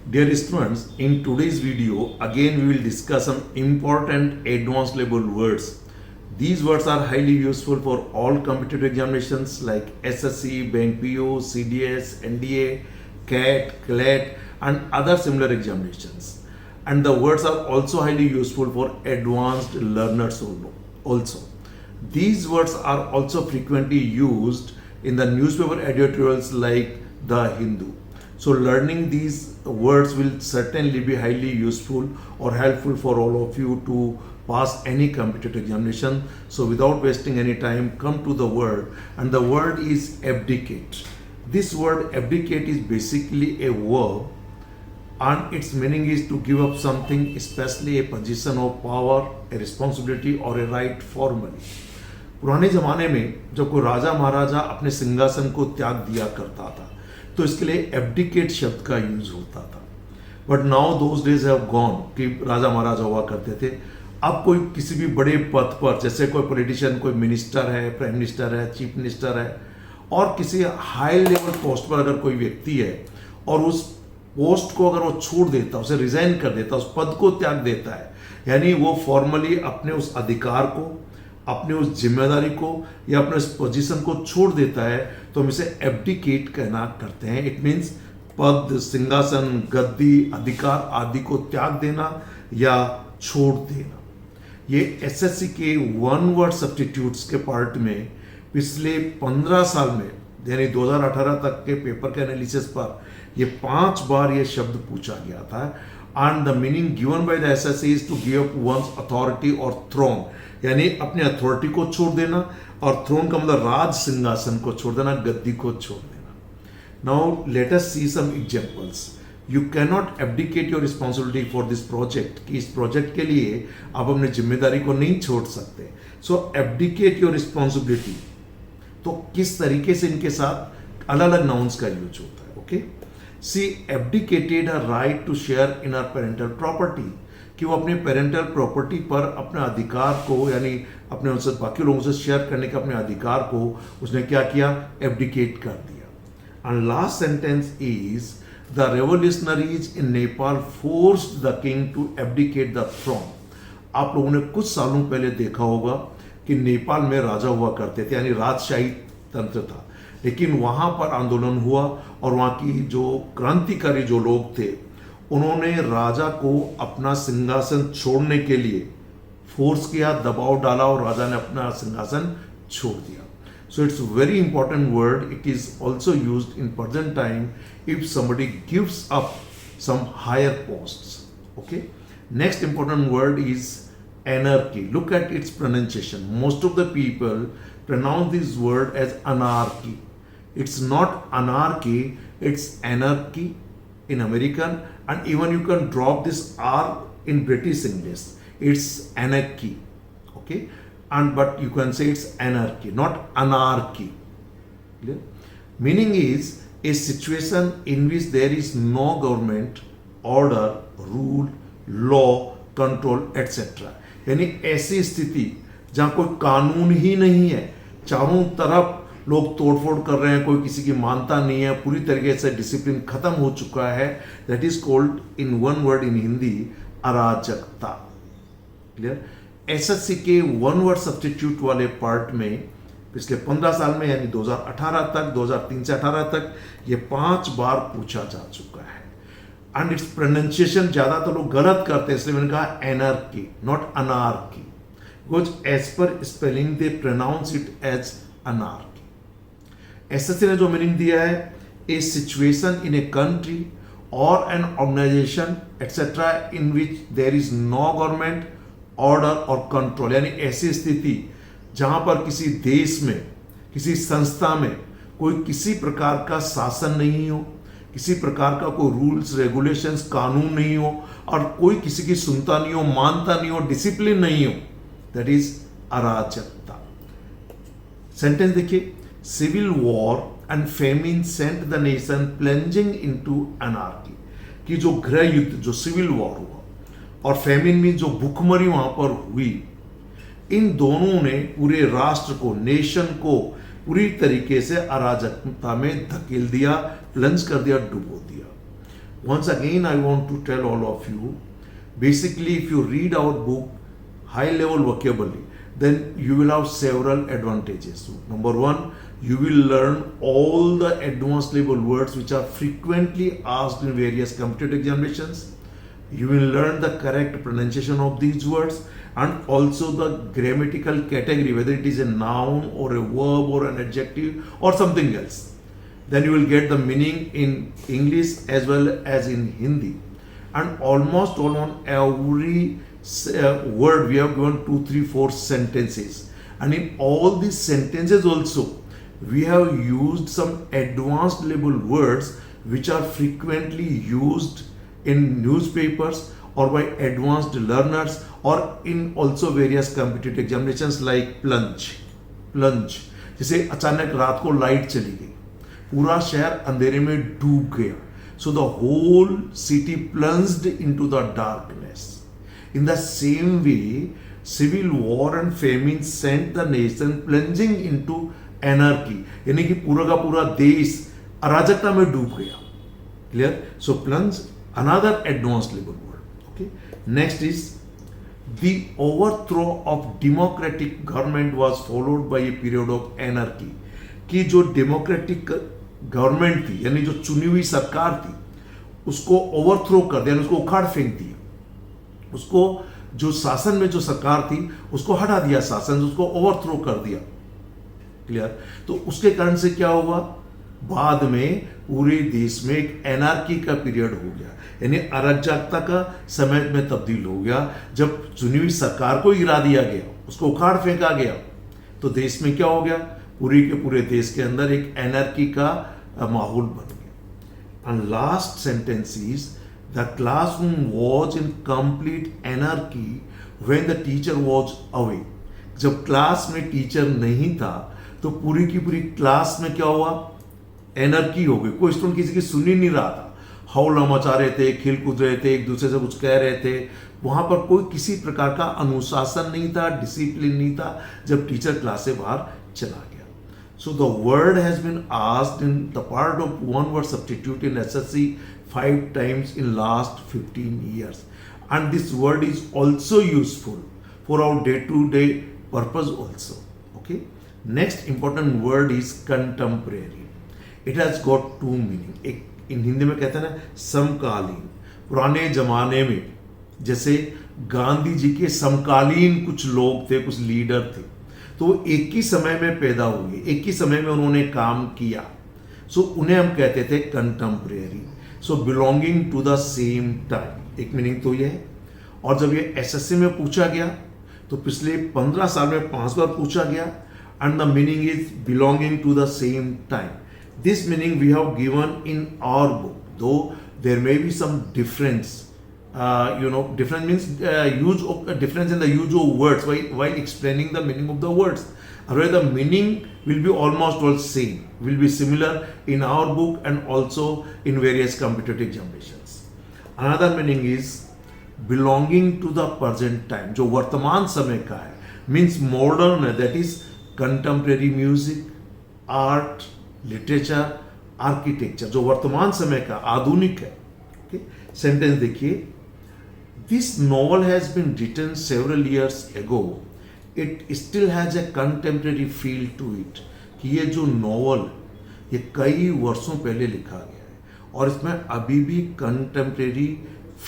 Dear students, in today's video, again we will discuss some important advanced level words. These words are highly useful for all competitive examinations like SSC, Bank PO, CDS, NDA, CAT, CLAT and other similar examinations. And the words are also highly useful for advanced learners also. These words are also frequently used in the newspaper editorials like The Hindu. So learning these words will certainly be highly useful or helpful for all of you to pass any competitive examination. So without wasting any time, come to the word, and the word is abdicate. This word abdicate is basically a verb and its meaning is to give up something, especially a position of power, a responsibility or a right formally. पुराने ज़माने में जब कोई राजा महाराजा अपने सिंहासन को त्याग दिया करता था तो इसके लिए एब्डिकेट शब्द का यूज होता था. But now those days have gone कि राजा महाराजा हुआ करते थे. अब कोई किसी भी बड़े पद पर, जैसे कोई पॉलिटिशियन, कोई मिनिस्टर है, प्राइम मिनिस्टर है, चीफ मिनिस्टर है, और किसी हाई लेवल पोस्ट पर अगर कोई व्यक्ति है और उस पोस्ट को अगर वो छोड़ देता, उसे रिजाइन कर देता, उस पद को त्याग देता है, यानी वो फॉर्मली अपने उस अधिकार को, अपने उस जिम्मेदारी को या अपने उस पोजीशन को छोड़ देता है, तो हम इसे एब्डिकेट कहना करते हैं. इट मीन्स पद, सिंहासन, गद्दी, अधिकार आदि को त्याग देना या छोड़ देना. ये एसएससी के वन वर्ड सब्स्टिट्यूट्स के पार्ट में पिछले 15 साल में, यानी 2018 तक के पेपर के एनालिसिस पर ये 5 बार ये शब्द पूछा गया था. And the meaning given by the SSC is to give up one's authority और थ्रोन, यानी अपने अथॉरिटी को छोड़ देना, और थ्रोन का मतलब राज सिंहासन को छोड़ देना, गद्दी को छोड़ देना. Now let us see some examples. You can not abdicate your responsibility for this project, कि इस प्रोजेक्ट के लिए आप अपनी जिम्मेदारी को नहीं छोड़ सकते. सो एब्डिकेट योर रिस्पॉन्सिबिलिटी, तो किस तरीके से इनके साथ अलग अलग नाउन्स का यूज होता है. Okay, she abdicated a right to share in our parental property, कि वो अपने पेरेंटल प्रॉपर्टी पर अपने अधिकार को, यानी अपने उनसे बाकी लोगों से शेयर करने के अपने अधिकार को उसने क्या किया, एब्डिकेट कर दिया. And last sentence is the revolutionaries in Nepal forced the king to abdicate the throne. आप लोगों ने कुछ सालों पहले देखा होगा कि नेपाल में राजा हुआ करते थे, यानी राजशाही तंत्र था, लेकिन वहां पर आंदोलन हुआ और वहां की जो क्रांतिकारी जो लोग थे उन्होंने राजा को अपना सिंहासन छोड़ने के लिए फोर्स किया, दबाव डाला और राजा ने अपना सिंहासन छोड़ दिया. So it's very important word. It is also used in present time if somebody gives up some higher posts. Okay, next important word is anarchy. Look at its pronunciation. Most of the people pronounce this word as anarchy. It's not anarchy, it's anarchy in American, and even you can drop this R in British English. It's anarchy. Okay, but you can say it's anarchy, not anarchy. Clear? Meaning is a situation in which there is no government, order, rule, law, control, etc. यानी ऐसी स्थिति जहां कोई कानून ही नहीं है, चारों तरफ लोग तोड़फोड़ कर रहे हैं, कोई किसी की मानता नहीं है, पूरी तरीके से डिसिप्लिन खत्म हो चुका है. That is called in one word in Hindi अराजकता. क्लियर? एसएससी के वन वर्ड सब्स्टिट्यूट वाले पार्ट में पिछले 15 साल में, यानी 2018 तक, 2003 से 18 तक ये 5 बार पूछा जा चुका है. एंड इट्स प्रोनाउंसिएशन ज़्यादा तो लोग गलत करते हैं, इसलिए मैंने कहा anarchy, not anarchy, because as per spelling they pronounce it as anarchy. SSC ने जो मीनिंग दिया है, a situation in a country और an organisation etcetera in which there is no government, order और कंट्रोल, यानी ऐसी स्थिति जहां पर किसी देश में, किसी संस्था में कोई किसी प्रकार का शासन नहीं हो, किसी प्रकार का कोई रूल्स रेगुलेशंस कानून नहीं हो, और कोई किसी की सुनता नहीं हो, मानता नहीं हो, डिसिप्लिन नहीं हो. दैट इज अराजकता. सेंटेंस देखिए. Civil war and famine sent the nation plunging into anarchy, कि जो गृह युद्ध, जो सिविल वॉर हुआ, और फेमिन में जो भूखमरी वहां पर हुई, इन दोनों ने पूरे राष्ट्र को, नेशन को पूरी तरीके से अराजकता में धकेल दिया, प्लंज कर दिया, डुबो दिया. once again I want to tell all of you, basically if you read our book high level vocabulary, then you will have several advantages. Number one, you will learn all the advanced level words which are frequently asked in various competitive examinations. You will learn the correct pronunciation of these words and also the grammatical category, whether it is a noun or a verb or an adjective or something else. Then you will get the meaning in English as well as in Hindi. And almost on every word we have given 2, 3, 4 sentences. And in all these sentences also, we have used some advanced level words which are frequently used in newspapers or by advanced learners or in also various competitive examinations like plunge. जैसे अचानक रात को light चली गई, पूरा शहर अंधेरे में डूब गया. So the whole city plunged into the darkness. In the same way, civil war and famine sent the nation plunging into anarchy. यानी कि पूरा का पूरा देश अराजकता में डूब गया. Clear? So plunge, another advanced level word. Okay. Next is the overthrow of democratic government was followed by a period of anarchy. कि जो डेमोक्रेटिक गवर्नमेंट थी, यानी जो चुनी हुई सरकार थी, उसको ओवरथ्रो कर दिया, उसको उखाड़ फेंक दिया. उसको जो शासन में जो सरकार थी उसको हटा दिया, शासन उसको ओवरथ्रो कर दिया. क्लियर? तो उसके कारण से क्या हुआ, बाद में पूरे देश में एक एनार्की का पीरियड हो गया, यानी अराजकता का समय में तब्दील हो गया. जब चुनी हुई सरकार को गिरा दिया गया, उसको उखाड़ फेंका गया, तो देश में क्या हो गया, पूरे के पूरे देश के अंदर एक एनार्की का माहौल बन गया. And last sentence is the classroom was in complete anarchy when the teacher was away. जब क्लास में टीचर नहीं था तो पूरी की पूरी क्लास में क्या हुआ, एनर्की हो गई. कोई स्टूडेंट किसी की सुन ही नहीं रहा था, हौला मचा रहे थे, खेल कूद रहे थे, एक दूसरे से कुछ कह रहे थे. वहां पर कोई किसी प्रकार का अनुशासन नहीं था, डिसिप्लिन नहीं था जब टीचर क्लास से बाहर चला गया. So the word has been asked in the part of one word substitute in SSC 5 times in last 15 years. And this word is also useful for our day-to-day purpose also. Okay. Next important word is contemporary. It has got two meaning. एक इन हिंदी में कहते हैं ना समकालीन. पुराने जमाने में जैसे गांधी जी के समकालीन कुछ लोग थे, कुछ लीडर थे, तो एक ही समय में पैदा हुए, एक ही समय में उन्होंने काम किया. सो उन्हें हम कहते थे contemporary. So belonging to the same time, एक मीनिंग तो ये है. और जब ये एसएससी में पूछा गया तो पिछले 15 साल में 5 बार पूछा गया. And the meaning is belonging to the same time. This meaning we have given in our book, though there may be some difference. Difference means difference in the use of words while explaining the meaning of the words. Otherwise, the meaning will be almost all same, will be similar in our book and also in various competitive examinations. Another meaning is belonging to the present time. जो वर्तमान समय का है, means modern है, that is contemporary music, art, literature, architecture. जो वर्तमान समय का आधुनिक है. Okay? Sentence देखिए. This novel has been written several years ago. It still has a contemporary feel to it. कि ये जो नॉवल ये कई वर्षों पहले लिखा गया है और इसमें अभी भी कंटेम्प्रेरी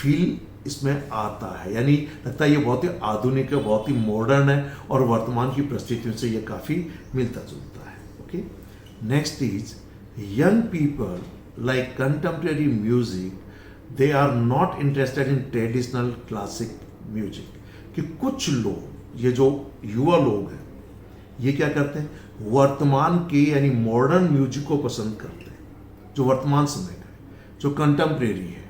फील इसमें आता है, यानी लगता है ये बहुत ही आधुनिक है, बहुत ही मॉडर्न है और वर्तमान की परिस्थितियों से ये काफ़ी मिलता जुलता है. Okay. Next is young people like contemporary music. They are not interested in traditional classic music. कि कुछ लोग, ये जो युवा लोग हैं, ये क्या करते हैं, वर्तमान के यानी मॉडर्न म्यूजिक को पसंद करते हैं, जो वर्तमान समय का है, जो कंटेम्प्रेरी है.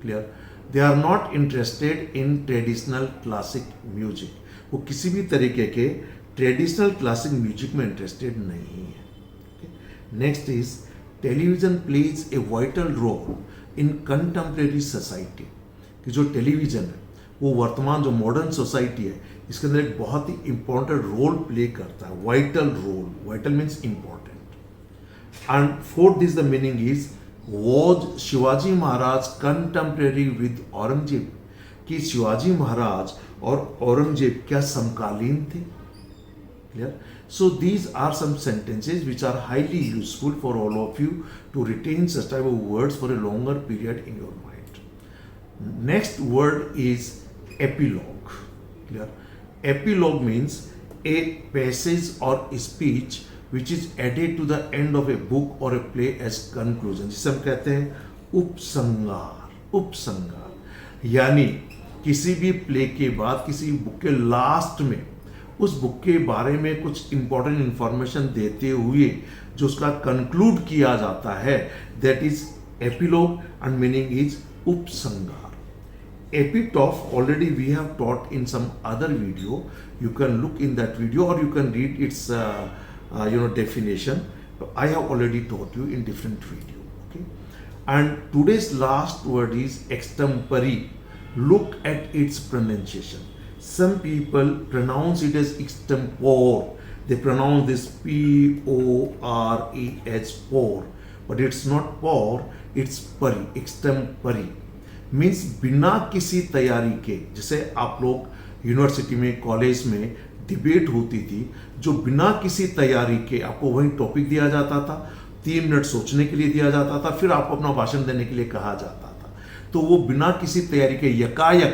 Clear? They are not interested in traditional classic music. वो किसी भी तरीके के ट्रेडिशनल क्लासिक म्यूजिक में इंटरेस्टेड नहीं है. Next is television plays a vital role in contemporary society. कि जो टेलीविज़न है वो वर्तमान जो मॉडर्न सोसाइटी है इसके अंदर एक बहुत ही इंपॉर्टेंट रोल प्ले करता है. Vital role, vital means important. And fourth is the meaning is was Shivaji Maharaj contemporary with Aurangzeb, कि शिवाजी महाराज और औरंगजेब क्या समकालीन थे? Clear? So these are some sentences which are highly useful for all of you to retain such type of words for a longer period in your mind. Next word is epilogue. Clear? Epilogue means a passage or speech which is added to the end of a book or a play as conclusion, जिसे हम कहते हैं उपसंहार। उपसंहार यानी किसी भी play के बाद, किसी बुक के लास्ट में उस बुक के बारे में कुछ इंपॉर्टेंट इंफॉर्मेशन देते हुए जो उसका कंक्लूड किया जाता है, that is epilogue and meaning is उपसंहार। Epitaph already we have taught in some other video. You can look in that video or you can read its definition. I have already taught you in different video. Okay, and today's last word is extempore. Look at its pronunciation. Some people pronounce it as extempore. They pronounce this P-O-R-E-H, por, but it's not por, it's pari, extempore. Means बिना किसी तैयारी के, जैसे आप लोग university में, college में debate होती थी, जो बिना किसी तैयारी के आपको वही टॉपिक दिया जाता था, 3 मिनट सोचने के लिए दिया जाता था, फिर आपको अपना भाषण देने के लिए कहा जाता था, तो वो बिना किसी तैयारी के यकायक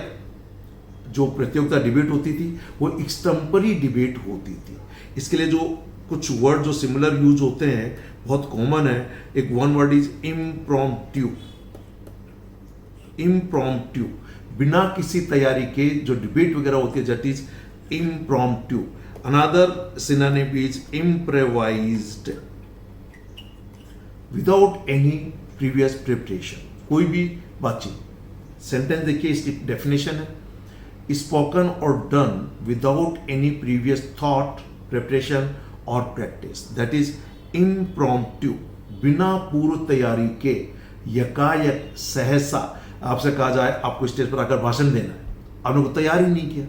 जो प्रतियोगिता डिबेट होती थी वो एक्सटेम्परी डिबेट होती थी। इसके लिए जो कुछ वर्ड जो सिमिलर यूज होते हैं, बहुत कॉमन है। एक one word is impromptu. Impromptu, बिना किसी तैयारी के जो डिबेट वगैरह होती है, that is impromptu. Another synonym is improvised, without any previous preparation, कोई भी बातचीत। सेंटेंस देखिए, इसकी डेफिनेशन है स्पोकन और done without any previous thought, preparation और प्रैक्टिस, दैट इज इम्प्रॉम्प्टू। बिना पूर्व तैयारी के यकायक सहसा आपसे कहा जाए आपको स्टेज पर आकर भाषण देना है, आपने को तैयारी नहीं किया,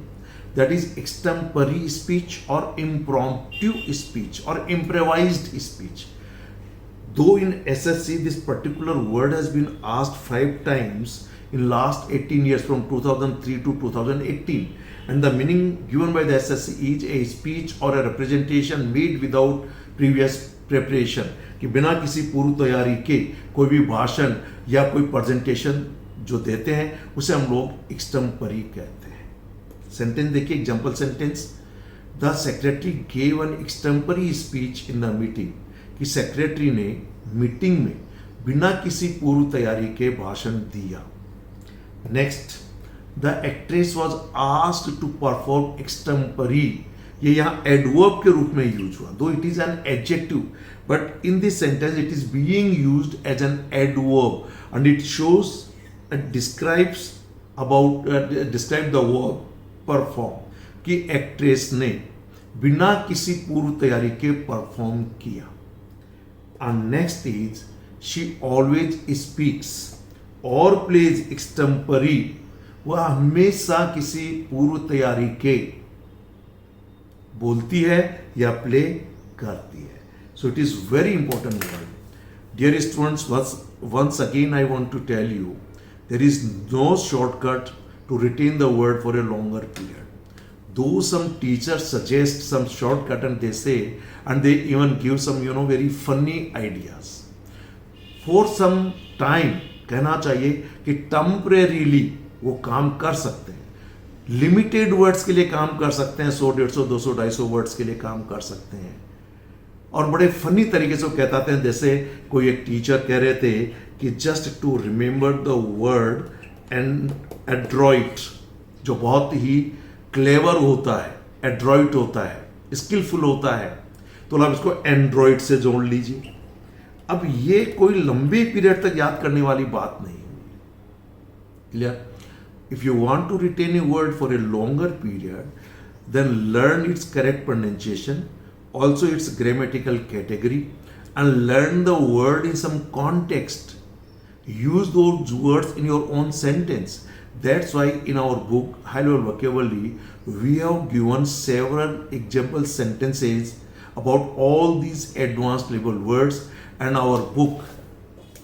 दैट इज एक्सटेम्परी स्पीच और इम्प्रॉम्प्टू स्पीच और improvised speech. Though in SSC this particular word has been asked 5 times in last 18 years from 2003 to 2018, and the meaning given by the SSC is a speech or a representation made without previous preparation, कि बिना किसी पूर्व तैयारी के कोई भी भाषण या कोई प्रेजेंटेशन जो देते हैं उसे हम लोग एक्सटेम्परी कहते हैं। सेंटेंस देखिए, example sentence, the secretary gave an extempore speech in the meeting, कि सेक्रेटरी ने मीटिंग में बिना किसी पूर्व तैयारी के भाषण दिया। Next, the actress was asked to perform extempore, ये यहाँ एडवर्ब के रूप में यूज हुआ, though it is an adjective, but in this sentence it is being used as an adverb and it shows describes describe the verb perform, कि actress ने बिना किसी पूर्व तैयारी के परफॉर्म किया। And next is she always speaks or plays extempore, वह हमेशा किसी पूर्व तैयारी के बोलती है या प्ले करती है। So it is very important word. Dear students, once again I want to tell you, there is no shortcut to retain the word for a longer period. Though some teachers suggest some shortcut and they say, and they even give some very funny ideas. For some time कहना चाहिए कि temporarily वो काम कर सकते हैं, limited words के लिए काम कर सकते हैं, 100, 150, 200, 250 वर्ड्स के लिए काम कर सकते हैं, और बड़े फनी तरीके से वो कहते हैं। जैसे कोई एक टीचर कह रहे थे कि just to remember the word and adroit, जो बहुत ही क्लेवर होता है, एड्रॉइट होता है, स्किलफुल होता है, तो आप इसको एंड्रॉइड से जोड़ लीजिए। अब ये कोई लंबे पीरियड तक याद करने वाली बात नहीं है। Clear? If you want to retain a word for a longer period, then learn its correct pronunciation, also its grammatical category, and learn the word in some context. Use those words in your own sentence. That's why in our book High Level Vocabulary we have given several example sentences about all these advanced level words, and our book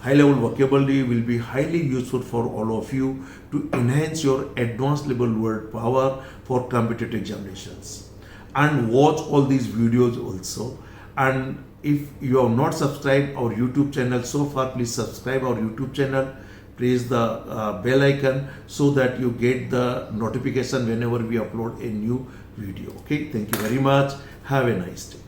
high level vocabulary will be highly useful for all of you to enhance your advanced level word power for competitive examinations. And watch all these videos also. And if you have not subscribed our YouTube channel so far, please subscribe our YouTube channel, press the bell icon so that you get the notification whenever we upload a new video. Okay, thank you very much. Have a nice day.